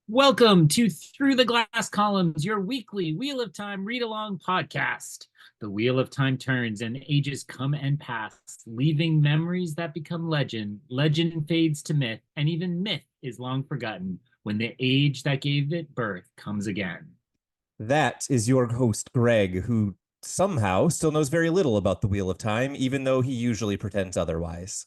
Welcome to Through the Glass Columns, your weekly Wheel of Time read along podcast. The Wheel of Time turns and ages come and pass, leaving memories that become legend. Legend fades to myth, and even myth is long forgotten when the age that gave it birth comes again. That is your host, Greg, who somehow still knows very little about the Wheel of Time, even though he usually pretends otherwise.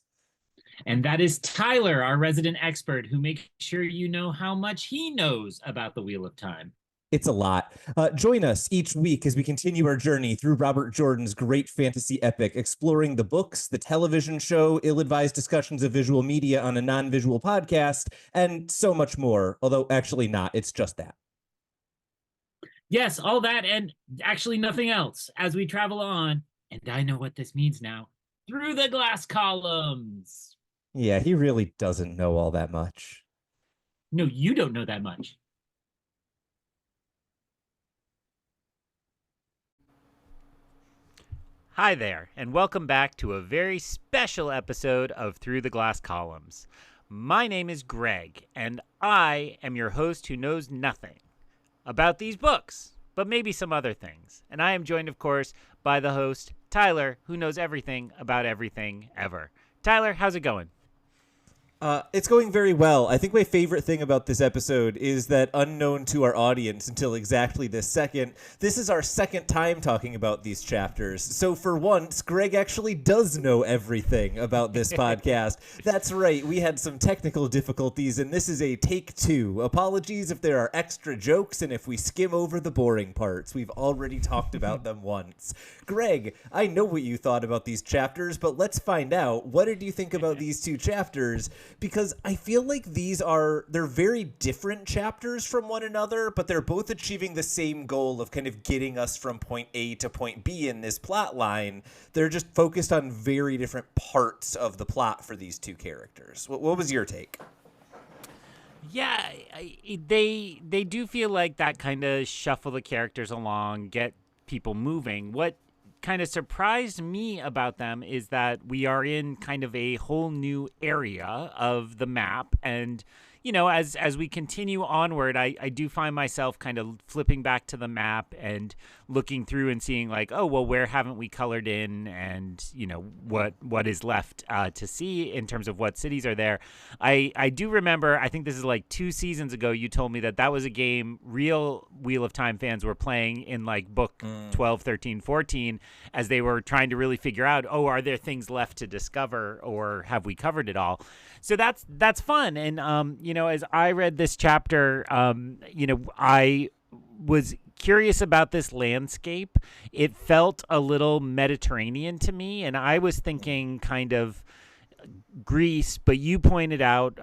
And that is Tylor, our resident expert, who makes sure you know how much he knows about the Wheel of Time. It's a lot. Join us each week as we continue our journey through Robert Jordan's great fantasy epic, exploring the books, the television show, ill-advised discussions of visual media on a non-visual podcast, and so much more. Although, actually not. It's just that. Yes, all that and actually nothing else as we travel on, and I know what this means now, through the glass columns. Yeah, he really doesn't know all that much. No, you don't know that much. Hi there, and welcome back to a very special episode of Through the Glass Columns. My name is Greg, and I am your host who knows nothing about these books, but maybe some other things. And I am joined, of course, by the host, Tylor, who knows everything about everything ever. Tylor, how's it going? It's going very well. I think my favorite thing about this episode is that, unknown to our audience until exactly this second, this is our second time talking about these chapters. So for once, Greg actually does know everything about this podcast. That's right. We had some technical difficulties, and this is a take two. Apologies if there are extra jokes and if we skim over the boring parts. We've already talked about them once. Greg, I know what you thought about these chapters, but let's find out. What did you think about these two chapters? Because I feel like they're very different chapters from one another, but they're both achieving the same goal of kind of getting us from point A to point B in this plot line. They're just focused on very different parts of the plot for these two characters. What was your take? Yeah, they do feel like that kind of shuffle the characters along, get people moving. What kind of surprised me about them is that we are in kind of a whole new area of the map, and as we continue onward, I do find myself kind of flipping back to the map and looking through and seeing like, oh, well, where haven't we colored in, and what is left to see in terms of what cities are there. I do remember, I think this is like 2 seasons ago, you told me that was a game real Wheel of Time fans were playing in like book 12, 13, 14, as they were trying to really figure out, oh, are there things left to discover, or have we covered it all? So that's fun. And as I read this chapter, I was curious about this landscape. It felt a little Mediterranean to me, and I was thinking kind of Greece, but you pointed out,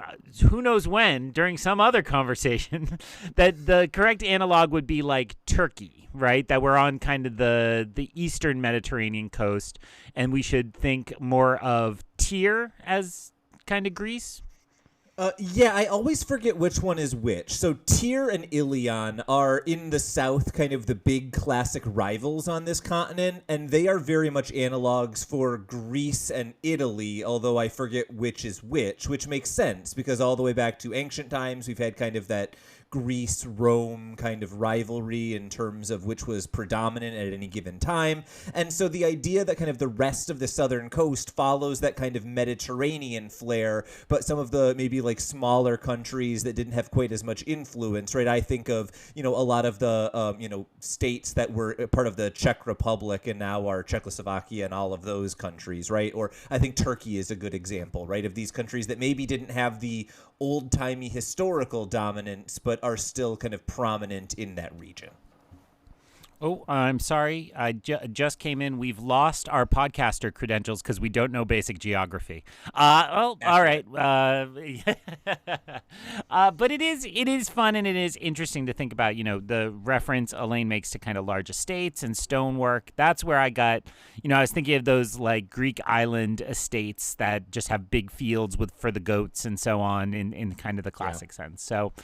who knows when, during some other conversation, that the correct analog would be like Turkey, right? That we're on kind of the eastern Mediterranean coast, and we should think more of Tyr as kind of Greece. Yeah, I always forget which one is which. So Tyr and Ilion are in the south, kind of the big classic rivals on this continent, and they are very much analogs for Greece and Italy, although I forget which is which makes sense, because all the way back to ancient times, we've had kind of that Greece-Rome kind of rivalry in terms of which was predominant at any given time. And so the idea that kind of the rest of the southern coast follows that kind of Mediterranean flair, but some of the maybe like smaller countries that didn't have quite as much influence, right? I think of, a lot of the, states that were part of the Czech Republic and now are Czechoslovakia and all of those countries, right? Or I think Turkey is a good example, right? Of these countries that maybe didn't have the old-timey historical dominance, but are still kind of prominent in that region. Oh, I'm sorry. I just came in. We've lost our podcaster credentials because we don't know basic geography. All right. But it is fun, and it is interesting to think about, the reference Elaine makes to kind of large estates and stonework. That's where I got, I was thinking of those like Greek island estates that just have big fields for the goats and so on in kind of the classic sense. So,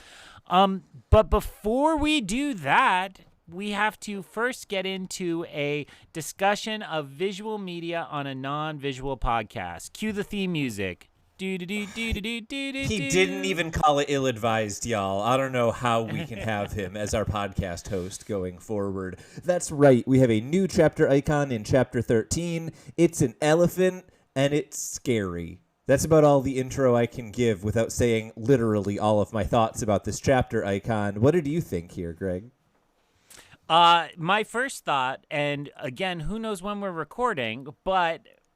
but before we do that, we have to first get into a discussion of visual media on a non-visual podcast. Cue the theme music. Do do do do do do do do. He didn't even call it ill-advised, y'all. I don't know how we can have him as our podcast host going forward. That's right. We have a new chapter icon in chapter 13. It's an elephant, and it's scary. That's about all the intro I can give without saying literally all of my thoughts about this chapter icon. What did you think here, Greg? My first thought, and again, who knows when we're recording,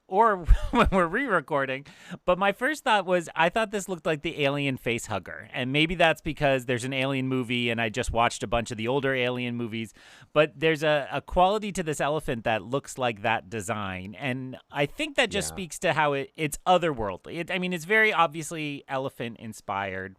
or when we're re-recording, but my first thought was I thought this looked like the Alien face hugger, and maybe that's because there's an Alien movie and I just watched a bunch of the older Alien movies, but there's a quality to this elephant that looks like that design, and I think that just speaks to how it's otherworldly. It's very obviously elephant inspired.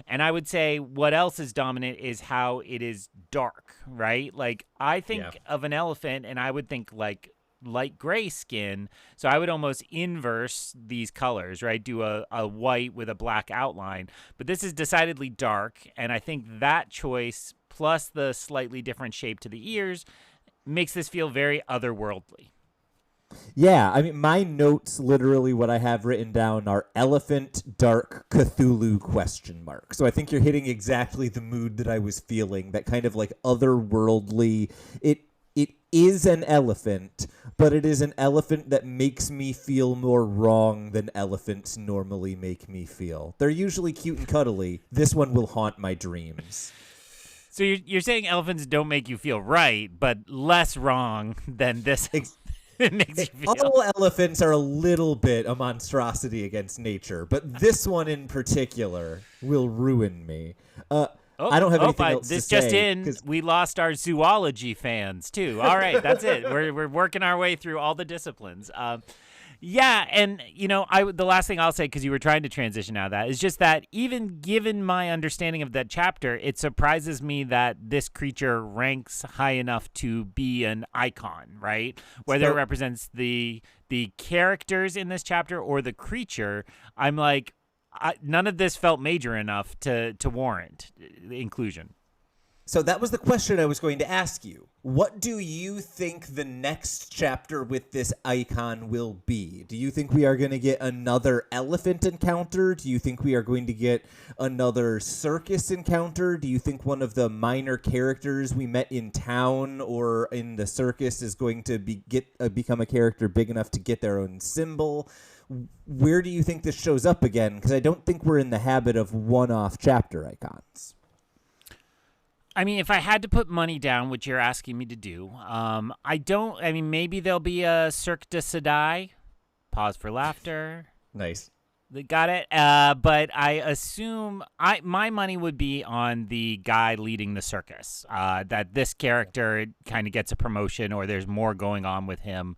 And I would say what else is dominant is how it is dark, right? Like, I think of an elephant, and I would think like light gray skin. So I would almost inverse these colors, right? Do a white with a black outline. But this is decidedly dark, and I think that choice, plus the slightly different shape to the ears, makes this feel very otherworldly. Yeah, my notes, literally what I have written down are elephant, dark, Cthulhu, ? So I think you're hitting exactly the mood that I was feeling, that kind of like otherworldly. It is an elephant, but it is an elephant that makes me feel more wrong than elephants normally make me feel. They're usually cute and cuddly. This one will haunt my dreams. So you're saying elephants don't make you feel right, but less wrong than this. It makes you feel. All elephants are a little bit a monstrosity against nature, but this one in particular will ruin me. I don't have anything else to say. This just in, we lost our zoology fans too. All right, that's it. We're working our way through all the disciplines. Yeah, and the last thing I'll say, because you were trying to transition out of that, is just that even given my understanding of that chapter, it surprises me that this creature ranks high enough to be an icon, right? Whether it represents the characters in this chapter or the creature, I'm like, none of this felt major enough to warrant inclusion. So that was the question I was going to ask you. What do you think the next chapter with this icon will be? Do you think we are going to get another elephant encounter? Do you think we are going to get another circus encounter? Do you think one of the minor characters we met in town or in the circus is going to become a character big enough to get their own symbol? Where do you think this shows up again? Because I don't think we're in the habit of one-off chapter icons. If I had to put money down, which you're asking me to do, maybe there'll be a Cirque du Soleil. Pause for laughter. Nice. Got it. But I assume my money would be on the guy leading the circus, that this character kind of gets a promotion or there's more going on with him.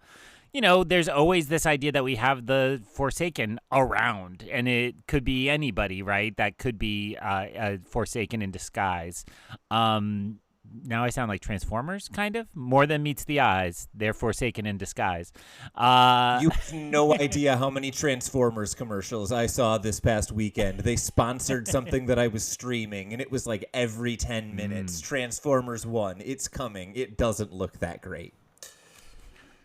There's always this idea that we have the Forsaken around, and it could be anybody, right? That could be a Forsaken in disguise. Now I sound like Transformers, kind of. More than meets the eyes. They're Forsaken in disguise. You have no idea how many Transformers commercials I saw this past weekend. They sponsored something that I was streaming, and it was like every 10 minutes. Transformers 1, it's coming. It doesn't look that great.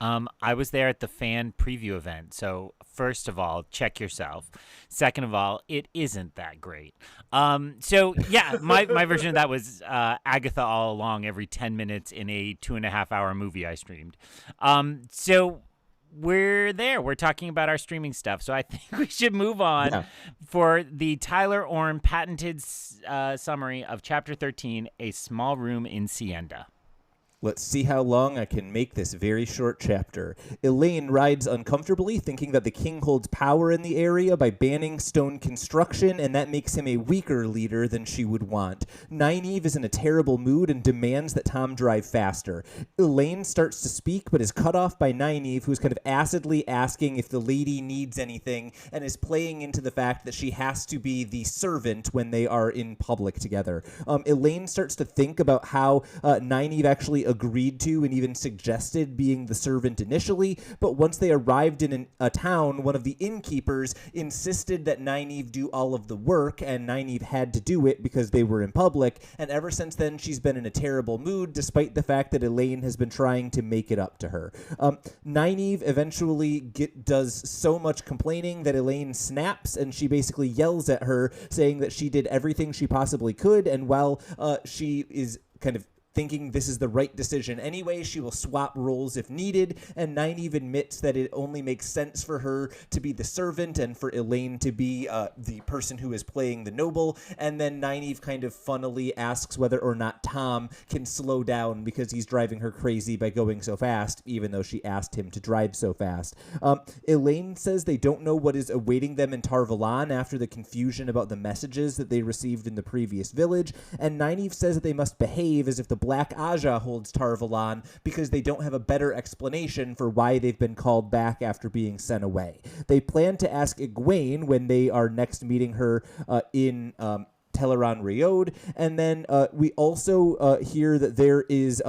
I was there at the fan preview event, so first of all, check yourself. Second of all, it isn't that great. So yeah, my version of that was Agatha all along every 10 minutes in a 2.5-hour movie I streamed. So we're there. We're talking about our streaming stuff, so I think we should move on for the Tylor Orm patented summary of Chapter 13, A Small Room in Sienda. Let's see how long I can make this very short chapter. Elaine rides uncomfortably, thinking that the king holds power in the area by banning stone construction, and that makes him a weaker leader than she would want. Nynaeve is in a terrible mood and demands that Tom drive faster. Elaine starts to speak, but is cut off by Nynaeve, who's kind of acidly asking if the lady needs anything, and is playing into the fact that she has to be the servant when they are in public together. Elaine starts to think about how Nynaeve actually agreed to and even suggested being the servant initially, but once they arrived in a town, one of the innkeepers insisted that Nynaeve do all of the work, and Nynaeve had to do it because they were in public, and ever since then she's been in a terrible mood, despite the fact that Elaine has been trying to make it up to her. Nynaeve eventually does so much complaining that Elaine snaps, and she basically yells at her, saying that she did everything she possibly could, and while she is kind of thinking this is the right decision anyway, she will swap roles if needed, and Nynaeve admits that it only makes sense for her to be the servant and for Elaine to be the person who is playing the noble, and then Nynaeve kind of funnily asks whether or not Tom can slow down because he's driving her crazy by going so fast, even though she asked him to drive so fast. Elaine says they don't know what is awaiting them in Tar Valon after the confusion about the messages that they received in the previous village, and Nynaeve says that they must behave as if the Black Aja holds Tar Valon because they don't have a better explanation for why they've been called back after being sent away. They plan to ask Egwene when they are next meeting her in Teleron Riod, and then we also hear that there is,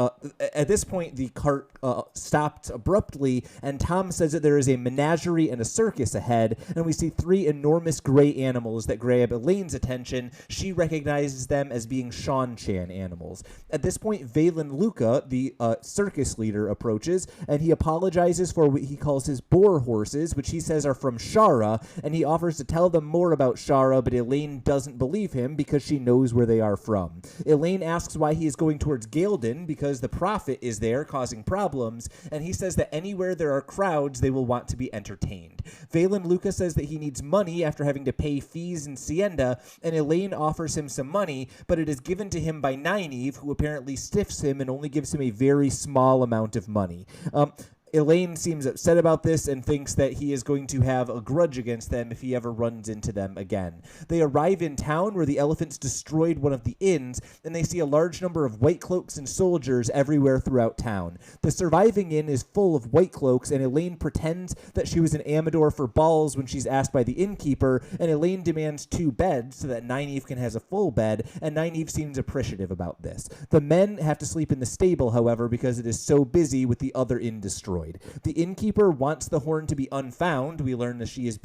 at this point, the cart stopped abruptly, and Tom says that there is a menagerie and a circus ahead, and we see 3 enormous gray animals that grab Elaine's attention. She recognizes them as being Shan-Chan animals. At this point, Valan Luca, the circus leader, approaches, and he apologizes for what he calls his boar horses, which he says are from Shara, and he offers to tell them more about Shara, but Elaine doesn't believe him because she knows where they are from. Elaine asks why he is going towards Galen because the prophet is there causing problems, and he says that anywhere there are crowds, they will want to be entertained. Valan Luca says that he needs money after having to pay fees in Sienda, and Elaine offers him some money, but it is given to him by Nynaeve, who apparently stiffs him and only gives him a very small amount of money. Elaine seems upset about this and thinks that he is going to have a grudge against them if he ever runs into them again. They arrive in town where the elephants destroyed one of the inns, and they see a large number of white cloaks and soldiers everywhere throughout town. The surviving inn is full of white cloaks, and Elaine pretends that she was an Amador for balls when she's asked by the innkeeper, and Elaine demands 2 beds so that Nynaeve can have a full bed, and Nynaeve seems appreciative about this. The men have to sleep in the stable, however, because it is so busy with the other inn destroyed. The innkeeper wants the horn to be unfound. We learn that she is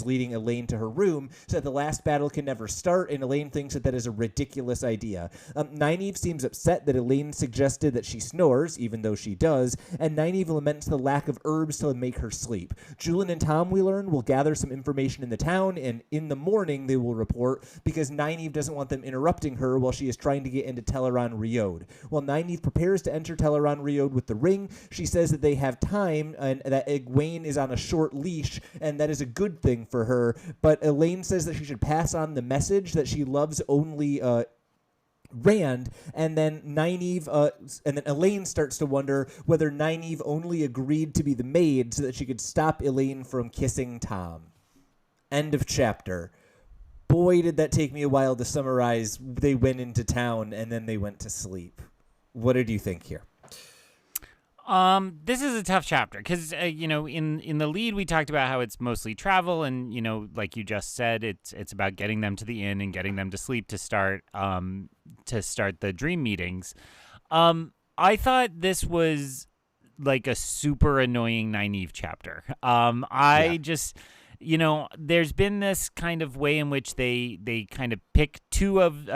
leading Elaine to her room so that the last battle can never start, and Elaine thinks that is a ridiculous idea. Nynaeve seems upset that Elaine suggested that she snores, even though she does, and Nynaeve laments the lack of herbs to make her sleep. Julian and Tom, we learn, will gather some information in the town, and in the morning they will report because Nynaeve doesn't want them interrupting her while she is trying to get into Teleron Riod. While Nynaeve prepares to enter Teleron Riod with the ring, she says that they have time and that Egwene is on a short leash, and that is a good thing for her, but Elaine says that she should pass on the message that she loves only Rand, and then Elaine starts to wonder whether Nynaeve only agreed to be the maid so that she could stop Elaine from kissing Tom. End of chapter. Boy, did that take me a while to summarize. They went into town and then they went to sleep. What did you think here? This is a tough chapter because, in the lead, we talked about how it's mostly travel and, like you just said, it's about getting them to the inn and getting them to sleep to start the dream meetings. I thought this was like a super annoying Nynaeve chapter. There's been this kind of way in which they kind of pick 2 of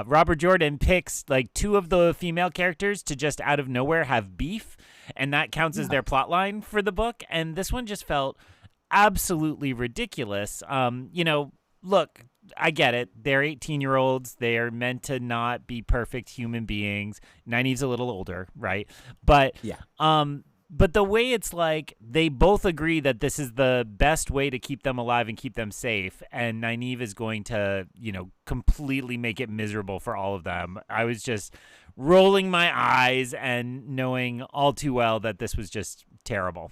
Robert Jordan picks like 2 of the female characters to just out of nowhere have beef, and that counts as their plot line for the book. And this one just felt absolutely ridiculous. Look, I get it. They're 18-year-olds. They're meant to not be perfect human beings. Nynaeve's a little older, right? But But the way it's like they both agree that this is the best way to keep them alive and keep them safe, and Nynaeve is going to, completely make it miserable for all of them. I was just rolling my eyes and knowing all too well that this was just terrible.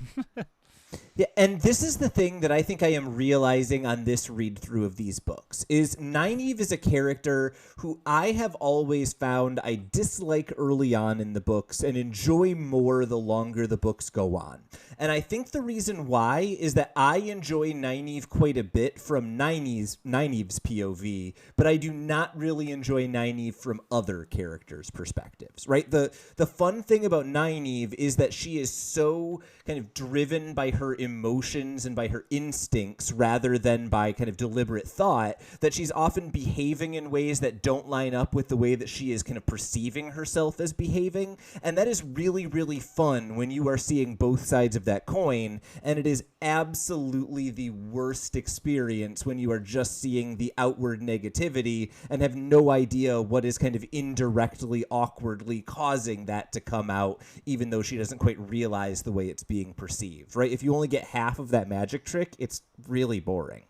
Yeah, and this is the thing that I think I am realizing on this read through of these books is Nynaeve is a character who I have always found I dislike early on in the books and enjoy more the longer the books go on. And I think the reason why is that I enjoy Nynaeve quite a bit from Nynaeve's POV, but I do not really enjoy Nynaeve from other characters' perspectives, right? The fun thing about Nynaeve is that she is so kind of driven by her emotions and by her instincts rather than by kind of deliberate thought, that she's often behaving in ways that don't line up with the way that she is kind of perceiving herself as behaving. And that is really, really fun when you are seeing both sides of that coin. And it is absolutely the worst experience when you are just seeing the outward negativity and have no idea what is kind of indirectly, awkwardly causing that to come out, even though she doesn't quite realize the way it's being perceived, right? If you only get half of that magic trick, it's really boring.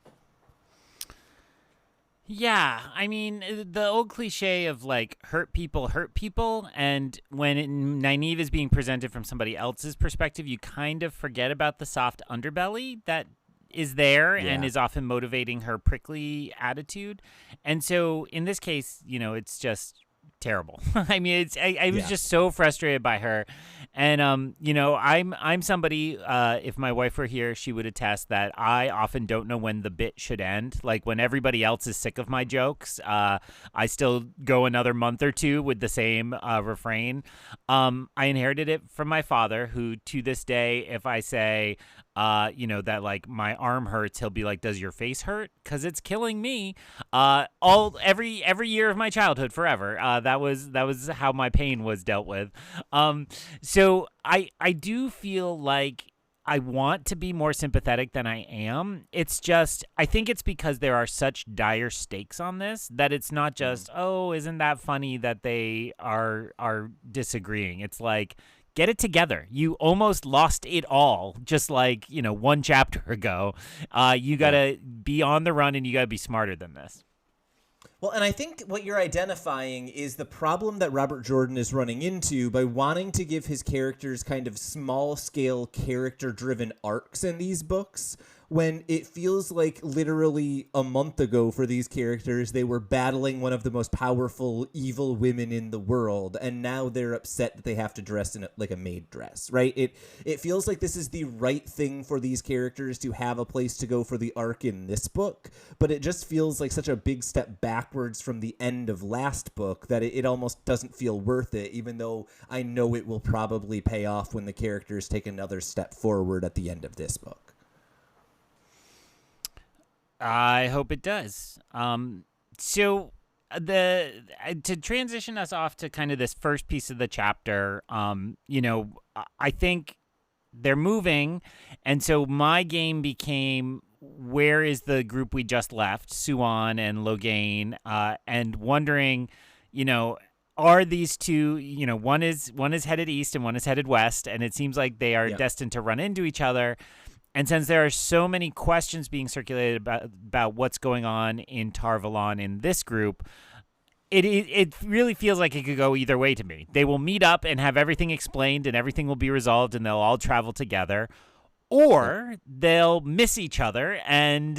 Yeah, I mean, the old cliche of like hurt people, and when Nynaeve is being presented from somebody else's perspective, you kind of forget about the soft underbelly that is there and is often motivating her prickly attitude. And so in this case, it's just terrible. I mean, I was just so frustrated by her. And I'm somebody, if my wife were here, she would attest that I often don't know when the bit should end. Like when everybody else is sick of my jokes, I still go another month or two with the same refrain. I inherited it from my father, who to this day, if I say that like my arm hurts, he'll be like, "Does your face hurt? Because it's killing me." Every year of my childhood, forever. That was how my pain was dealt with. So I do feel like I want to be more sympathetic than I am. It's just, I think it's because there are such dire stakes on this that it's not just, oh, isn't that funny that they are disagreeing. It's like, get it together. You almost lost it all just like, one chapter ago. You got to be on the run and you got to be smarter than this. Well, and I think what you're identifying is the problem that Robert Jordan is running into by wanting to give his characters kind of small-scale, character-driven arcs in these books, when it feels like literally a month ago for these characters, they were battling one of the most powerful evil women in the world, and now they're upset that they have to dress in like a maid dress, right? It feels like this is the right thing for these characters to have a place to go for the arc in this book, but it just feels like such a big step backwards from the end of last book that it almost doesn't feel worth it, even though I know it will probably pay off when the characters take another step forward at the end of this book. I hope it does. So to transition us off to kind of this first piece of the chapter, I think they're moving, and so my game became, where is the group we just left, Suan and Logain, and wondering, are these two, one is headed east and one is headed west, and it seems like they are destined to run into each other. And since there are so many questions being circulated about what's going on in Tar Valon in this group, it really feels like it could go either way to me. They will meet up and have everything explained and everything will be resolved and they'll all travel together. Or they'll miss each other and,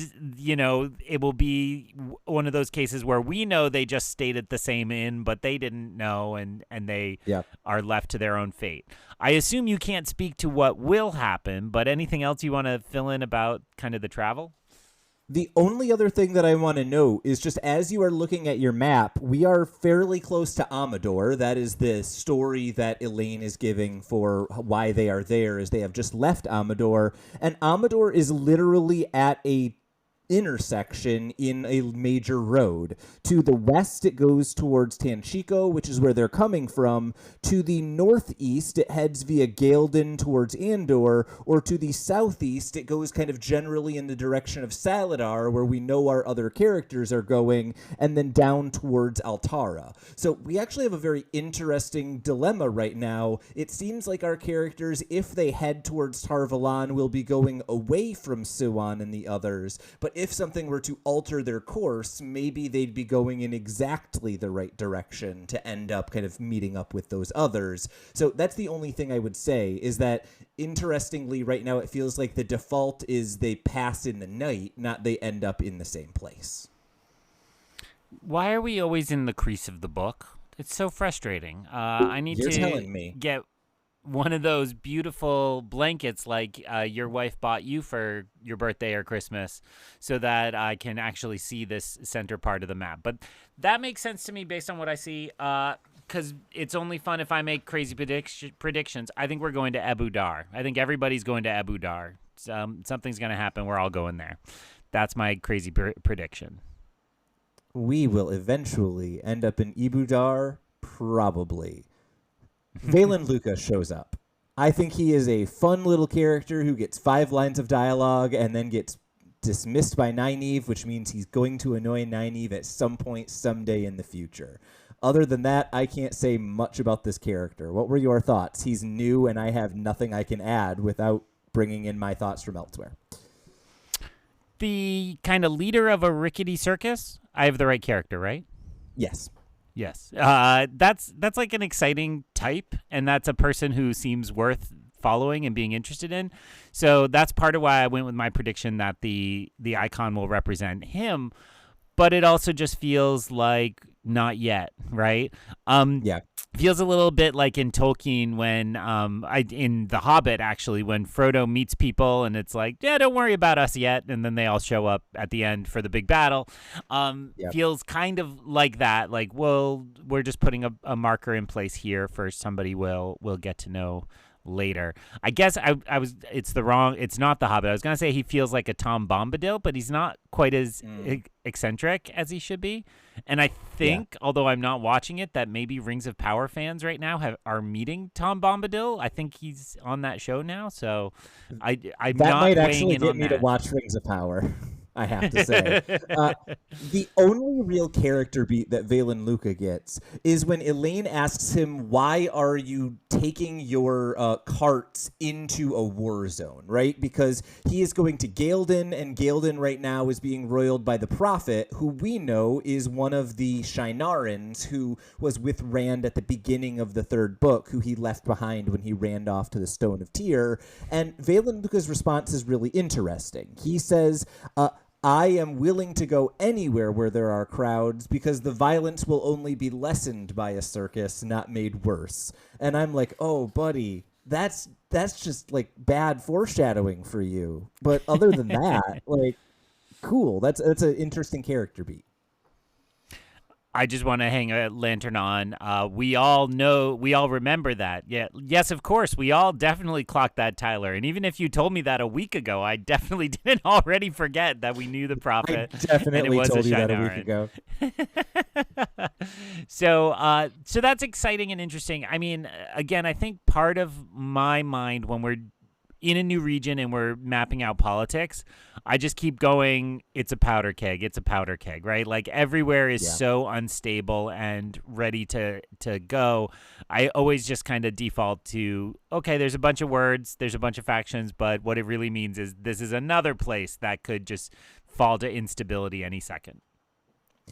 it will be one of those cases where we know they just stayed at the same inn, but they didn't know and they are left to their own fate. I assume you can't speak to what will happen, but anything else you want to fill in about kind of the travel? The only other thing that I want to note is just as you are looking at your map, we are fairly close to Amador. That is the story that Elaine is giving for why they are there, is they have just left Amador. And Amador is literally at a intersection in a major road. To the west, it goes towards Tanchico, which is where they're coming from. To the northeast, it heads via Gaelden towards Andor, or to the southeast, it goes kind of generally in the direction of Saladar, where we know our other characters are going, and then down towards Altara. So we actually have a very interesting dilemma right now. It seems like our characters, if they head towards Tar Valon, will be going away from Suan and the others, but if something were to alter their course, maybe they'd be going in exactly the right direction to end up kind of meeting up with those others. So that's the only thing I would say, is that interestingly right now it feels like the default is they pass in the night, not they end up in the same place. Why are we always in the crease of the book? It's so frustrating. I need You're to telling me. get one of those beautiful blankets like your wife bought you for your birthday or Christmas so that I can actually see this center part of the map. But that makes sense to me based on what I see, because it's only fun if I make crazy predictions. I think we're going to Abu Dar. I think everybody's going to Abu Dar. Something's going to happen. We're all going there. That's my crazy prediction. We will eventually end up in Abu Dar, probably. Valan Luca shows up. I think he is a fun little character who gets 5 lines of dialogue and then gets dismissed by Nynaeve, which means he's going to annoy Nynaeve at some point someday in the future. Other than that, I can't say much about this character. What were your thoughts? He's new, and I have nothing I can add without bringing in my thoughts from elsewhere. The kind of leader of a rickety circus? I have the right character, right? Yes. Yes. That's like an exciting type, and that's a person who seems worth following and being interested in. So that's part of why I went with my prediction that the icon will represent him, but it also just feels like not yet, right? Yeah. Feels a little bit like in Tolkien when in The Hobbit, actually, when Frodo meets people and it's like, yeah, don't worry about us yet, and then they all show up at the end for the big battle. Yep. Feels kind of like that, like, well, we're just putting a marker in place here for somebody we'll get to know later. I guess it's not The Hobbit. I was gonna say he feels like a Tom Bombadil, but he's not quite as eccentric as he should be. And I think, although I'm not watching it, that maybe Rings of Power fans right now are meeting Tom Bombadil. I think he's on that show now, so I'm that not might weighing actually in get on me that. to watch Rings of Power. I have to say. The only real character beat that Valan Luca gets is when Elaine asks him, why are you taking your carts into a war zone, right? Because he is going to Galen, and Galen right now is being roiled by the Prophet, who we know is one of the Shinarans who was with Rand at the beginning of the 3rd book, who he left behind when he ran off to the Stone of Tyr. And Valan Luca's response is really interesting. He says, I am willing to go anywhere where there are crowds because the violence will only be lessened by a circus, not made worse. And I'm like, oh, buddy, that's just like bad foreshadowing for you. But other than that, like, cool. That's an interesting character beat. I just want to hang a lantern on. We all remember that. Yeah, yes, of course. We all definitely clocked that, Tylor. And even if you told me that a week ago, I definitely didn't already forget that we knew the Prophet. I definitely told you that a week ago. So that's exciting and interesting. I mean, again, I think part of my mind when we're in a new region and we're mapping out politics, I just keep going, it's a powder keg, right? Like everywhere is so unstable and ready to go. I always just kind of default to, okay, there's a bunch of words, there's a bunch of factions, but what it really means is this is another place that could just fall to instability any second.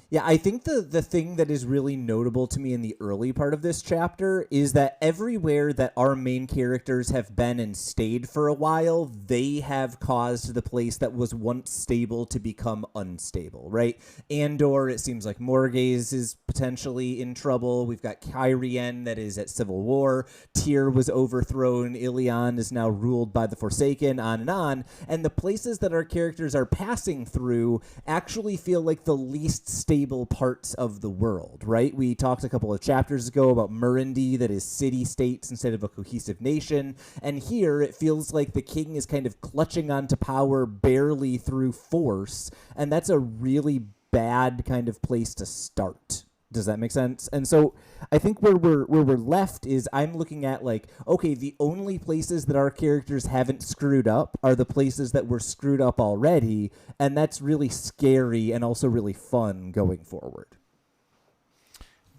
Yeah, I think the thing that is really notable to me in the early part of this chapter is that everywhere that our main characters have been and stayed for a while, they have caused the place that was once stable to become unstable, right? Andor, it seems like Morghese is potentially in trouble. We've got Cairhien that is at civil war. Tyr was overthrown. Ilion is now ruled by the Forsaken, on and on. And the places that our characters are passing through actually feel like the least stable parts of the world, right? We talked a couple of chapters ago about Murundi, that is city-states instead of a cohesive nation, and here it feels like the king is kind of clutching onto power barely through force, and that's a really bad kind of place to start. Does that make sense? And so I think where we're left is I'm looking at like, okay, the only places that our characters haven't screwed up are the places that were screwed up already, and that's really scary and also really fun going forward.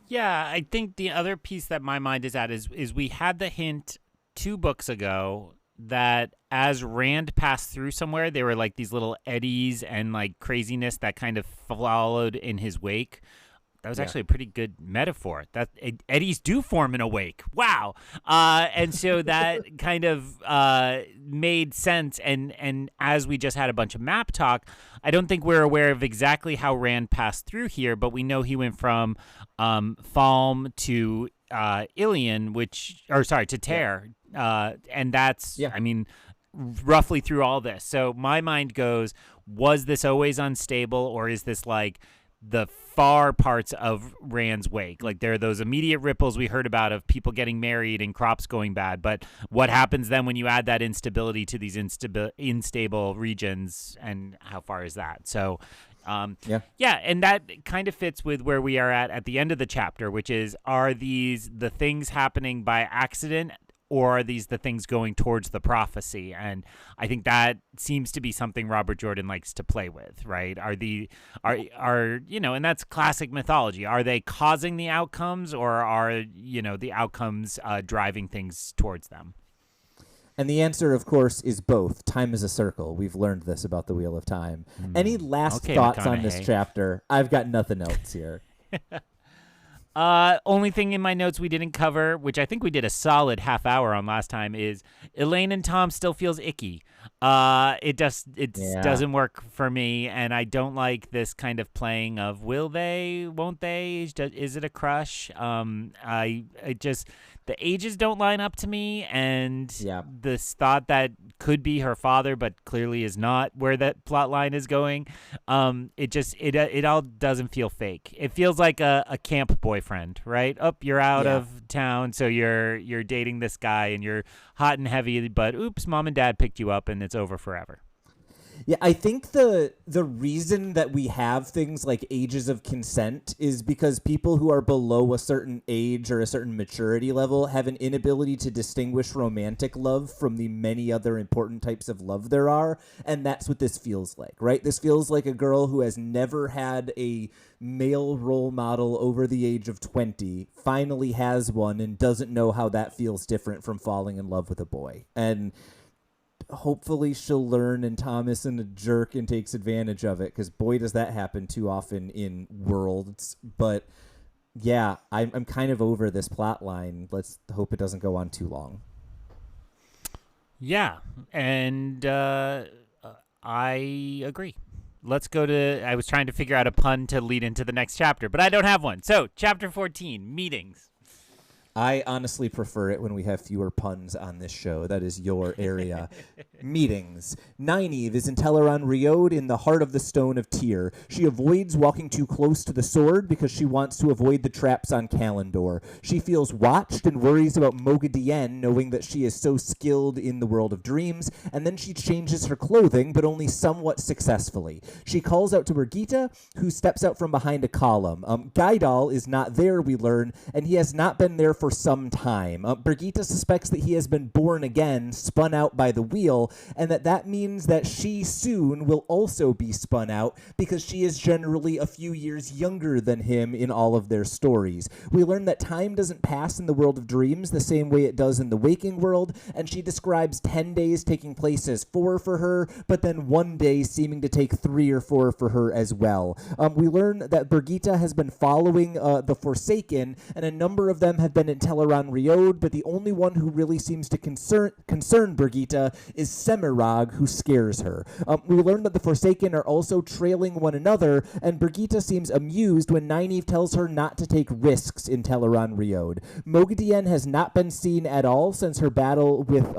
Yeah, I think the other piece that my mind is at is we had the hint 2 books ago that as Rand passed through somewhere, there were like these little eddies and like craziness that kind of followed in his wake. That was actually a pretty good metaphor. That eddies do form in a wake. Wow. And so that kind of made sense. And as we just had a bunch of map talk, I don't think we're aware of exactly how Rand passed through here, but we know he went from Falm to Ilion, to Tear. And that's, I mean, roughly through all this. So my mind goes, was this always unstable, or is this like the far parts of Rand's wake? Like, there are those immediate ripples we heard about of people getting married and crops going bad, but what happens then when you add that instability to these unstable regions, and how far is that? So and that kind of fits with where we are at the end of the chapter, which is, are these the things happening by accident, or are these the things going towards the prophecy? And I think that seems to be something Robert Jordan likes to play with, right? Are and that's classic mythology. Are they causing the outcomes, or are, the outcomes driving things towards them? And the answer, of course, is both. Time is a circle. We've learned this about the Wheel of Time. Any last thoughts on this chapter? I've got nothing else here. Only thing in my notes we didn't cover, which I think we did a solid half hour on last time, is Elaine and Tom still feels icky. It doesn't work for me, and I don't like this kind of playing of will they, won't they, is it a crush? The ages don't line up to me, and this thought that could be her father, but clearly is not where that plot line is going. It all doesn't feel fake. It feels like a camp boyfriend, right? You're out of town, so you're dating this guy, and you're hot and heavy, but oops, mom and dad picked you up, and it's over forever. Yeah, I think the reason that we have things like ages of consent is because people who are below a certain age or a certain maturity level have an inability to distinguish romantic love from the many other important types of love there are, and that's what this feels like, right? This feels like a girl who has never had a male role model over the age of 20, finally has one, and doesn't know how that feels different from falling in love with a boy. And hopefully she'll learn, and Tom isn't a jerk and takes advantage of it, because boy, does that happen too often in Worlds. But yeah, I'm kind of over this plot line. Let's hope it doesn't go on too long. Yeah, and I agree. Let's go to, I was trying to figure out a pun to lead into the next chapter, but I don't have one. So, chapter 14, meetings. I honestly prefer it when we have fewer puns on this show. That is your area. Meetings. Nynaeve is in Teleron Riod in the heart of the Stone of Tyr. She avoids walking too close to the sword because she wants to avoid the traps on Kalendor. She feels watched and worries about Mogadien, knowing that she is so skilled in the world of dreams, and then she changes her clothing, but only somewhat successfully. She calls out to Birgitta, who steps out from behind a column. Gaidal is not there, we learn, and he has not been there for some time. Birgitta suspects that he has been born again, spun out by the wheel, and that means that she soon will also be spun out, because she is generally a few years younger than him in all of their stories. We learn that time doesn't pass in the world of dreams the same way it does in the waking world, and she describes 10 days taking place as 4 for her, but then 1 day seeming to take 3 or 4 for her as well. We learn that Birgitta has been following the Forsaken, and a number of them have been in Teleron Riod, but the only one who really seems to concern Birgitta is Semirag, who scares her. We learn that the Forsaken are also trailing one another, and Birgitta seems amused when Nynaeve tells her not to take risks in Teleron Riod. Mogadien has not been seen at all since her battle with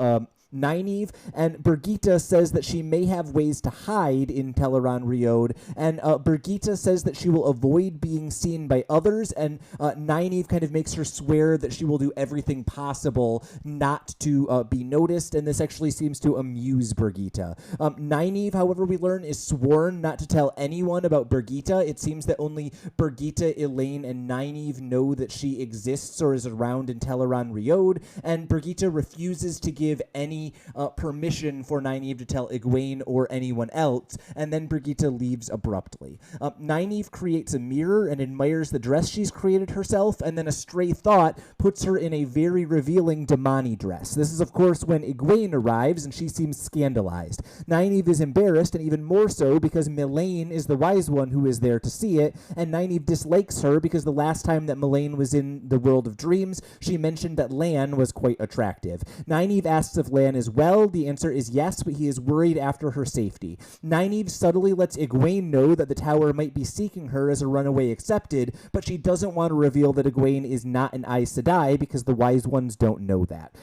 Nynaeve, and Birgitta says that she may have ways to hide in Teleron Riod, and Birgitta says that she will avoid being seen by others, and Nynaeve kind of makes her swear that she will do everything possible not to be noticed, and this actually seems to amuse Birgitta. Nynaeve, however, we learn, is sworn not to tell anyone about Birgitta. It seems that only Birgitta, Elaine, and Nynaeve know that she exists or is around in Teleron Riod, and Birgitta refuses to give any any permission for Nynaeve to tell Egwene or anyone else, and then Brigitte leaves abruptly. Nynaeve creates a mirror and admires the dress she's created herself, and then a stray thought puts her in a very revealing Damani dress. This is, of course, when Egwene arrives, and she seems scandalized. Nynaeve is embarrassed, and even more so because Melaine is the wise one who is there to see it, and Nynaeve dislikes her because the last time that Melaine was in the world of dreams, she mentioned that Lan was quite attractive. Nynaeve asks if Lan is well. The answer is yes, but he is worried after her safety. Nynaeve subtly lets Egwene know that the tower might be seeking her as a runaway accepted, but she doesn't want to reveal that Egwene is not an Aes Sedai because the wise ones don't know that.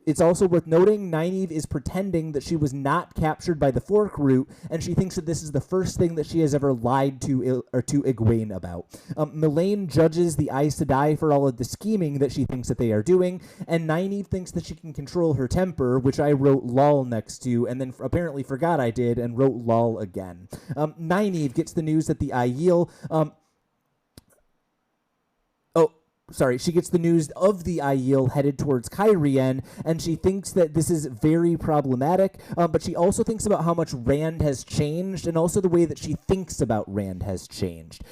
It's also worth noting Nynaeve is pretending that she was not captured by the Fork Root, and she thinks that this is the first thing that she has ever lied to Egwene about. Melaine judges the Aes Sedai for all of the scheming that she thinks that they are doing, and Nynaeve thinks that she can control her temper, which I wrote lol next to, and then apparently forgot I did, and wrote lol again. Nynaeve gets the news that the Aiel... she gets the news of the Aiel headed towards Cairhien, and she thinks that this is very problematic, but she also thinks about how much Rand has changed, and also the way that she thinks about Rand has changed.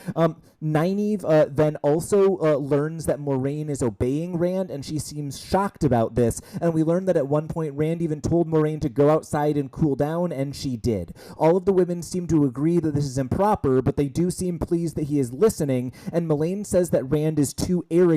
Nynaeve then also learns that Moraine is obeying Rand, and she seems shocked about this, and we learn that at one point Rand even told Moraine to go outside and cool down, and she did. All of the women seem to agree that this is improper, but they do seem pleased that he is listening, and Melaine says that Rand is too arrogant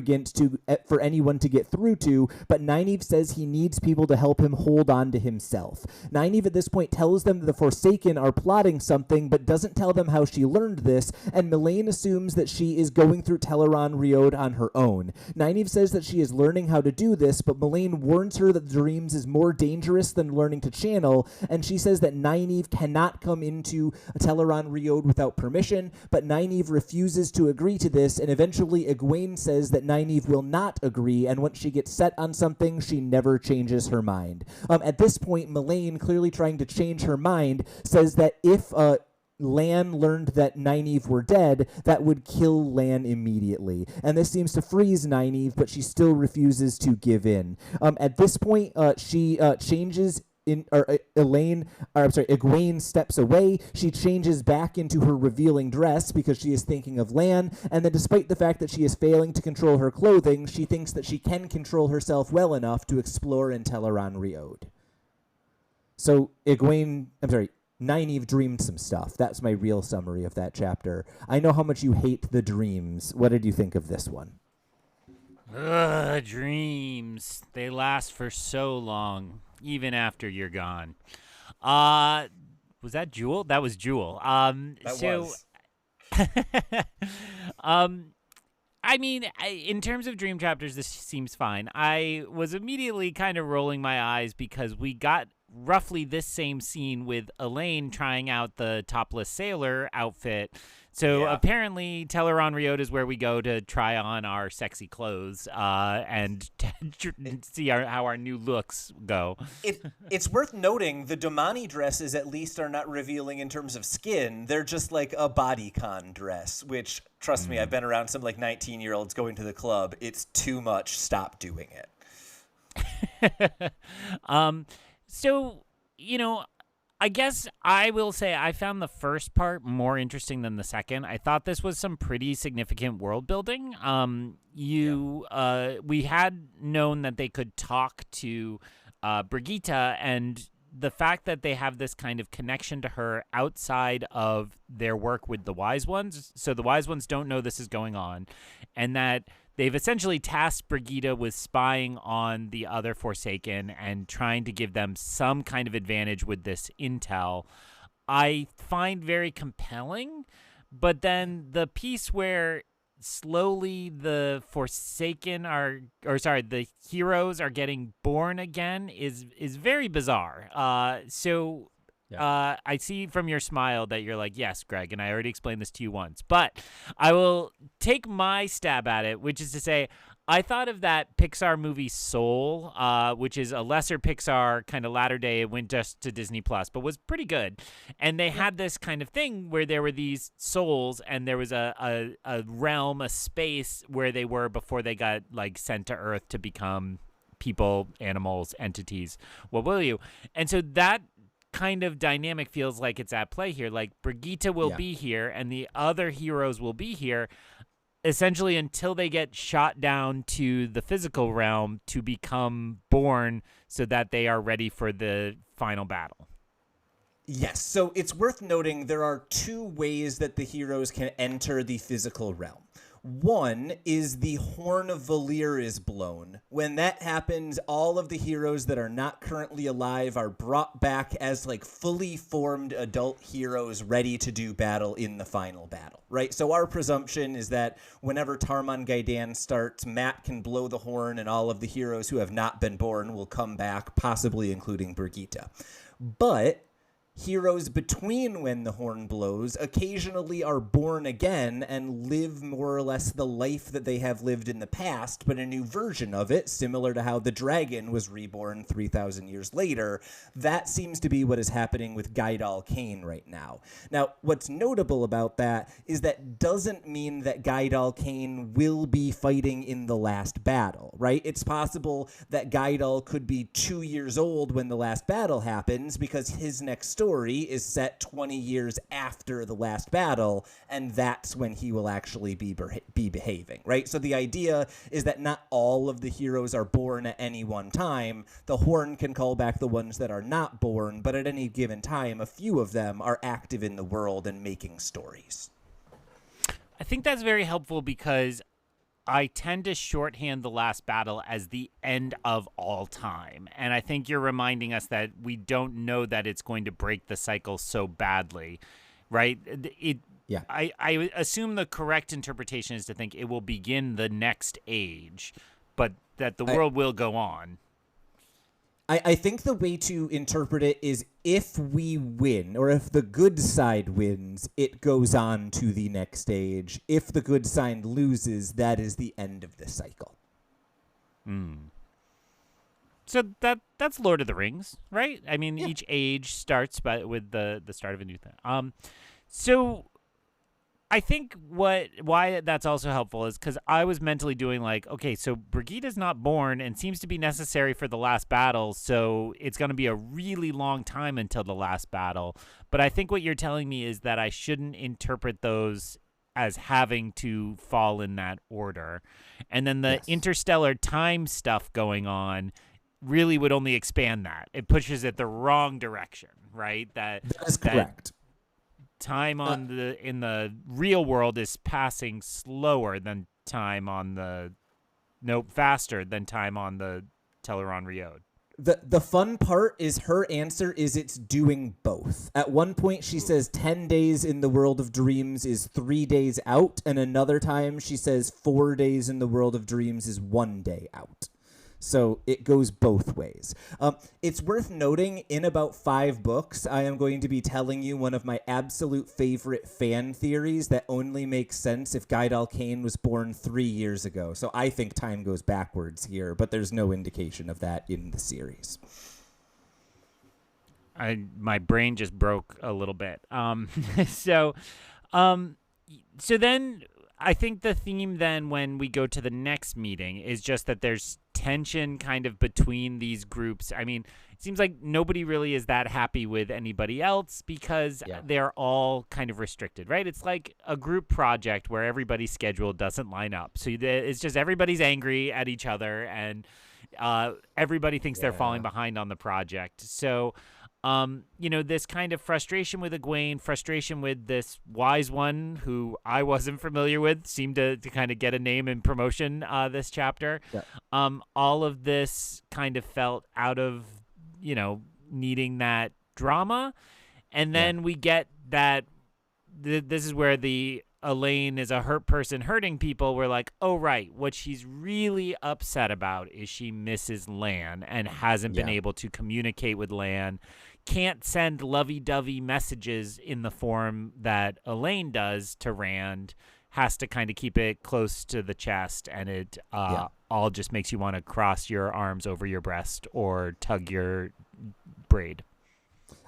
for anyone to get through to, but Nynaeve says he needs people to help him hold on to himself. Nynaeve at this point tells them that the Forsaken are plotting something, but doesn't tell them how she learned this, and Melaine assumes that she is going through Teleron Riod on her own. Nynaeve says that she is learning how to do this, but Melaine warns her that dreams is more dangerous than learning to channel, and she says that Nynaeve cannot come into Teleron Riod without permission, but Nynaeve refuses to agree to this, and eventually Egwene says that Nynaeve will not agree, and once she gets set on something, she never changes her mind. At this point, Melaine, clearly trying to change her mind, says that if Lan learned that Nynaeve were dead, that would kill Lan immediately. And this seems to freeze Nynaeve, but she still refuses to give in. At this point, she changes Egwene steps away. She changes back into her revealing dress because she is thinking of Lan, and then despite the fact that she is failing to control her clothing, she thinks that she can control herself well enough to explore in Teleron Riod. So Nynaeve dreamed some stuff. That's my real summary of that chapter. I know how much you hate the dreams. What did you think of this one? Dreams. They last for so long. Even after you're gone. Was that Jewel? That was Jewel. Was. I mean, in terms of dream chapters, this seems fine. I was immediately kind of rolling my eyes because we got roughly this same scene with Elaine trying out the topless sailor outfit. So apparently Teleron Riod is where we go to try on our sexy clothes and see how our new looks go. It's worth noting the Domani dresses at least are not revealing in terms of skin. They're just like a bodycon dress, which, trust me, I've been around some like 19-year-olds going to the club. It's too much. Stop doing it. So, I guess I will say I found the first part more interesting than the second. I thought this was some pretty significant world building. We had known that they could talk to Brigitte, and the fact that they have this kind of connection to her outside of their work with the Wise Ones, so the Wise Ones don't know this is going on, and that they've essentially tasked Brigitte with spying on the other Forsaken and trying to give them some kind of advantage with this intel, I find very compelling. But then the piece where slowly the the heroes are getting born again is very bizarre. I see from your smile that you're like, yes, Greg, and I already explained this to you once. But I will take my stab at it, which is to say, I thought of that Pixar movie Soul, which is a lesser Pixar kind of latter day. It went just to Disney Plus, but was pretty good. And they had this kind of thing where there were these souls, and there was a realm, a space where they were before they got like sent to Earth to become people, animals, entities. What will you? And so that kind of dynamic feels like it's at play here. Like Brigitte will be here and the other heroes will be here essentially until they get shot down to the physical realm to become born so that they are ready for the final battle. Yes, so it's worth noting there are two ways that the heroes can enter the physical realm. One is the Horn of Valir is blown. When that happens, all of the heroes that are not currently alive are brought back as like fully formed adult heroes ready to do battle in the final battle, right? So our presumption is that whenever Tarmon Gai'dan starts, Matt can blow the horn and all of the heroes who have not been born will come back, possibly including Brigitte. But heroes between when the horn blows occasionally are born again and live more or less the life that they have lived in the past, but a new version of it, similar to how the dragon was reborn 3,000 years later. That seems to be what is happening with Gaidal Cain right now. Now, what's notable about that is that doesn't mean that Gaidal Cain will be fighting in the last battle, right? It's possible that Gaidal could be 2 years old when the last battle happens because his next story is set 20 years after the last battle, and that's when he will actually be behaving, right? So the idea is that not all of the heroes are born at any one time. The horn can call back the ones that are not born, but at any given time, a few of them are active in the world and making stories. I think that's very helpful because I tend to shorthand the last battle as the end of all time. And I think you're reminding us that we don't know that it's going to break the cycle so badly, right? I assume the correct interpretation is to think it will begin the next age, but that the world will go on. I think the way to interpret it is if we win, or if the good side wins, it goes on to the next stage. If the good side loses, that is the end of the cycle. So that's Lord of the Rings, right? I mean, each age starts with the start of a new thing. So I think why that's also helpful is because I was mentally doing like, okay, so Brigitte is not born and seems to be necessary for the last battle, so it's going to be a really long time until the last battle. But I think what you're telling me is that I shouldn't interpret those as having to fall in that order. And then the interstellar time stuff going on really would only expand that. It pushes it the wrong direction, right? That is correct. Time in the real world is passing slower than time on faster than time on the Teleron Riode. The fun part is her answer is it's doing both. At one point she says 10 days in the world of dreams is 3 days out, and another time she says 4 days in the world of dreams is 1 day out. So it goes both ways. It's worth noting, in about 5 books, I am going to be telling you one of my absolute favorite fan theories that only makes sense if Gaidal Cain was born 3 years ago. So I think time goes backwards here, but there's no indication of that in the series. My brain just broke a little bit. So then I think the theme then when we go to the next meeting is just that there's tension kind of between these groups. I mean, it seems like nobody really is that happy with anybody else because they're all kind of restricted, right? It's like a group project where everybody's schedule doesn't line up. So it's just everybody's angry at each other and everybody thinks they're falling behind on the project. So this kind of frustration with Egwene, frustration with this wise one who I wasn't familiar with, seemed to kind of get a name and promotion this chapter. Yeah. All of this kind of felt out of, needing that drama. And then we get that this is where the Elaine is a hurt person hurting people. We're like, oh, right. What she's really upset about is she misses Lan and hasn't been able to communicate with Lan. Can't send lovey-dovey messages in the form that Elaine does to Rand, has to kind of keep it close to the chest, and it all just makes you want to cross your arms over your breast or tug your braid.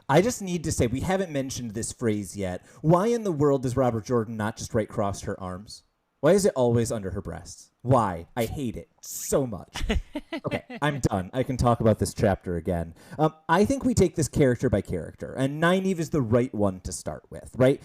I just need to say, we haven't mentioned this phrase yet. Why in the world does Robert Jordan not just write crossed her arms? Why is it always under her breasts? Why? I hate it so much. Okay, I'm done. I can talk about this chapter again. I think we take this character by character, and Nynaeve is the right one to start with, right?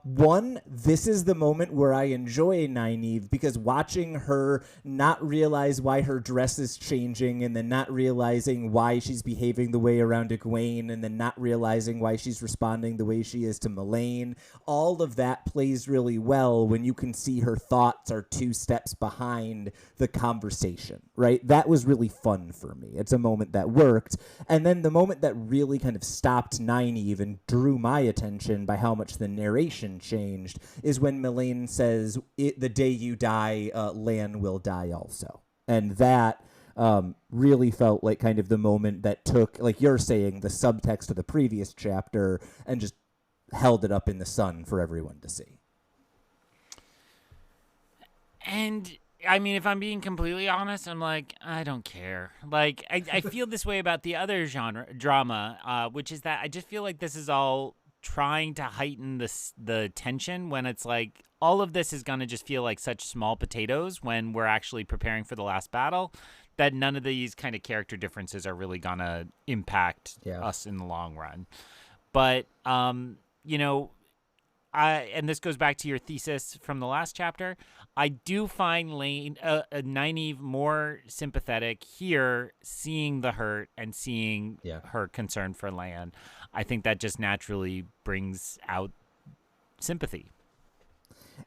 One, this is the moment where I enjoy Nynaeve because watching her not realize why her dress is changing and then not realizing why she's behaving the way around Egwene and then not realizing why she's responding the way she is to Melaine, all of that plays really well when you can see her thoughts are two steps behind the conversation, right? That was really fun for me. It's a moment that worked. And then the moment that really kind of stopped Nynaeve and drew my attention by how much the narration changed is when Melaine says, the day you die, Lan will die also. And that really felt like kind of the moment that took, like you're saying, the subtext of the previous chapter and just held it up in the sun for everyone to see. And I mean, if I'm being completely honest, I'm like, I don't care. Like, I feel this way about the other drama, which is that I just feel like this is all trying to heighten the tension when it's like all of this is going to just feel like such small potatoes when we're actually preparing for the last battle that none of these kind of character differences are really going to impact us in the long run. But, you know, and this goes back to your thesis from the last chapter, I do find Nynaeve more sympathetic here, seeing the hurt and seeing her concern for Lan. I think that just naturally brings out sympathy.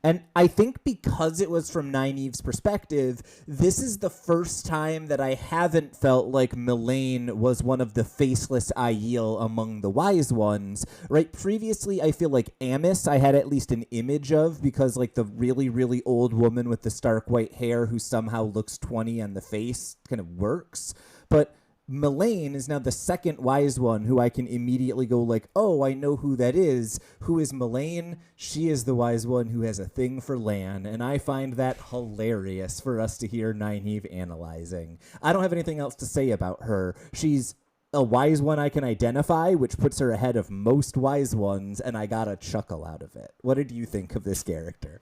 And I think because it was from Nynaeve's perspective, this is the first time that I haven't felt like Melaine was one of the faceless Aiel among the wise ones, right? Previously, I feel like Amiss I had at least an image of because like the really, really old woman with the stark white hair who somehow looks 20 on the face kind of works. But Melaine is now the second wise one who I can immediately go like, oh, I know who that is. Who is Melaine? She is the wise one who has a thing for Lan, and I find that hilarious for us to hear Nynaeve analyzing. I don't have anything else to say about her. She's a wise one I can identify, which puts her ahead of most wise ones, and I got a chuckle out of it. What did you think of this character?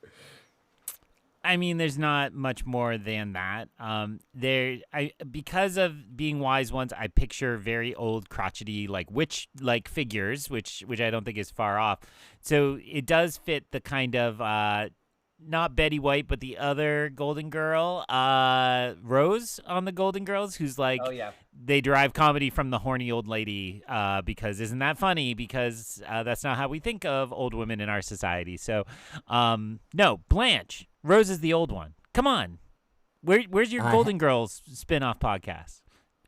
I mean, there's not much more than that. Because of being wise ones, I picture very old, crotchety, like witch like figures, which I don't think is far off. So it does fit the kind of not Betty White, but the other Golden Girl, Rose on the Golden Girls, who's like, they derive comedy from the horny old lady because isn't that funny? Because that's not how we think of old women in our society. So, no, Blanche. Rose is the old one. Come on. Where's your Golden Girls spin-off podcast?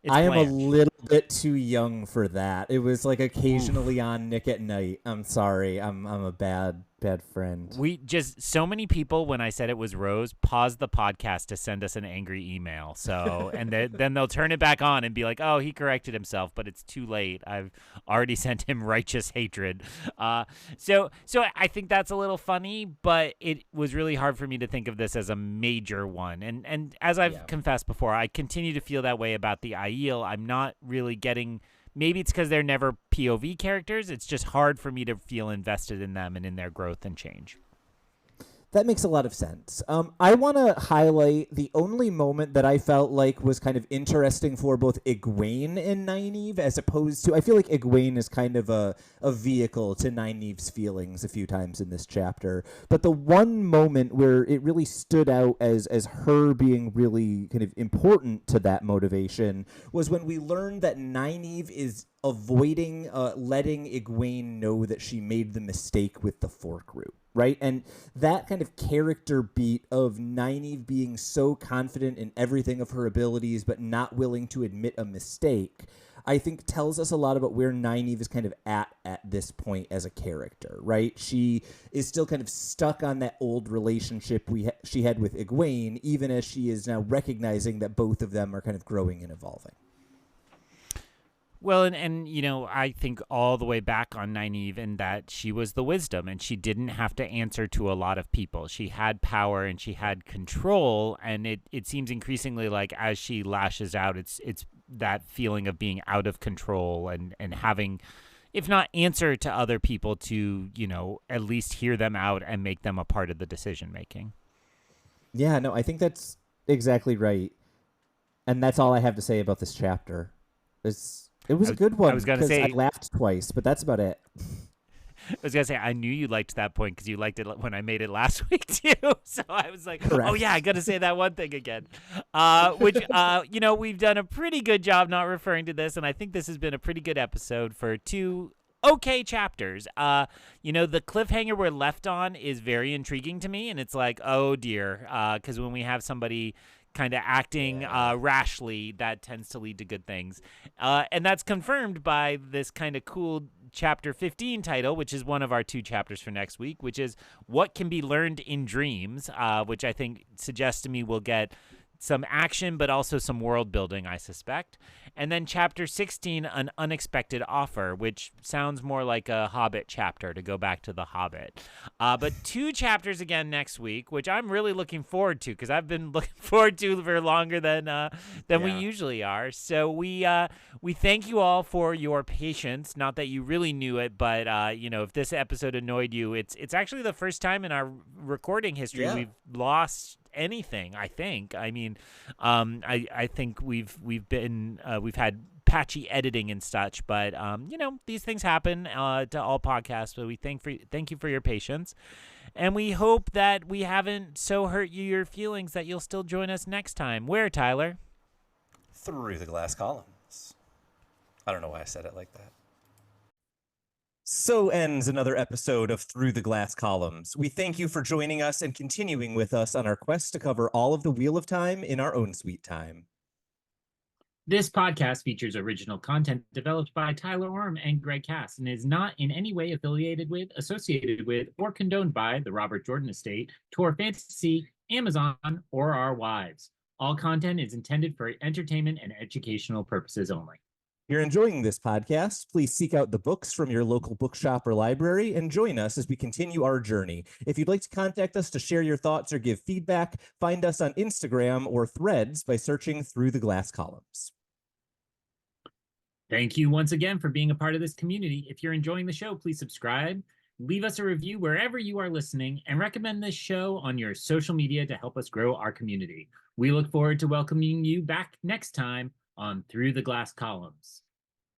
I am a little bit too young for that. It was like occasionally on Nick at Night. I'm sorry. I'm a bad friend. We just so many people when I said it was Rose paused the podcast to send us an angry email. So and then they'll turn it back on and be like, "Oh, he corrected himself, but it's too late. I've already sent him righteous hatred." So I think that's a little funny, but it was really hard for me to think of this as a major one. And as I've confessed before, I continue to feel that way about the Aiel. I'm not really getting. Maybe it's because they're never POV characters. It's just hard for me to feel invested in them and in their growth and change. That makes a lot of sense. I want to highlight the only moment that I felt like was kind of interesting for both Egwene and Nynaeve, as opposed to, I feel like Egwene is kind of a vehicle to Nynaeve's feelings a few times in this chapter. But the one moment where it really stood out as her being really kind of important to that motivation was when we learned that Nynaeve is avoiding letting Egwene know that she made the mistake with the fork root. Right? And that kind of character beat of Nynaeve being so confident in everything of her abilities but not willing to admit a mistake, I think tells us a lot about where Nynaeve is kind of at this point as a character, right? She is still kind of stuck on that old relationship she had with Egwene, even as she is now recognizing that both of them are kind of growing and evolving. Well, and you know, I think all the way back on Nynaeve in that she was the wisdom and she didn't have to answer to a lot of people. She had power and she had control, and it seems increasingly like as she lashes out, it's that feeling of being out of control and having, if not answer to other people, to, you know, at least hear them out and make them a part of the decision making. Yeah, no, I think that's exactly right. And that's all I have to say about this chapter. It was a good I one was gonna because I say laughed twice, but that's about it. I was gonna say I knew you liked that point because you liked it when I made it last week too. So I was like, Correct. oh yeah, I gotta say that one thing again. Which we've done a pretty good job not referring to this, and I think this has been a pretty good episode for two okay chapters. The cliffhanger we're left on is very intriguing to me, and it's like, oh dear, because when we have somebody kind of acting rashly, that tends to lead to good things. And that's confirmed by this kind of cool chapter 15 title, which is one of our two chapters for next week, which is What Can Be Learned in Dreams, which I think suggests to me we'll get some action, but also some world building, I suspect. And then chapter 16, An Unexpected Offer, which sounds more like a Hobbit chapter, to go back to the Hobbit. But two chapters again next week, which I'm really looking forward to because I've been looking forward to for longer than we usually are. So we thank you all for your patience. Not that you really knew it, but if this episode annoyed you, it's actually the first time in our recording history we've lost anything. I think. I mean, I think we've had patchy editing and such, but these things happen to all podcasts. So we thank you for your patience, and we hope that we haven't so hurt your feelings that you'll still join us next time. Where, Tyler? Through the Glass Columns. I don't know why I said it like that. So ends another episode of Through the Glass Columns. We thank you for joining us and continuing with us on our quest to cover all of the Wheel of Time in our own sweet time. This podcast features original content developed by Tylor Orm and Greg Cass and is not in any way affiliated with, associated with, or condoned by the Robert Jordan Estate, Tor Fantasy, Amazon, or our wives. All content is intended for entertainment and educational purposes only. If you're enjoying this podcast, please seek out the books from your local bookshop or library and join us as we continue our journey. If you'd like to contact us to share your thoughts or give feedback, find us on Instagram or Threads by searching Through the Glass Columns. Thank you once again for being a part of this community. If you're enjoying the show, please subscribe, leave us a review wherever you are listening, and recommend this show on your social media to help us grow our community. We look forward to welcoming you back next time on Through the Glass Columns.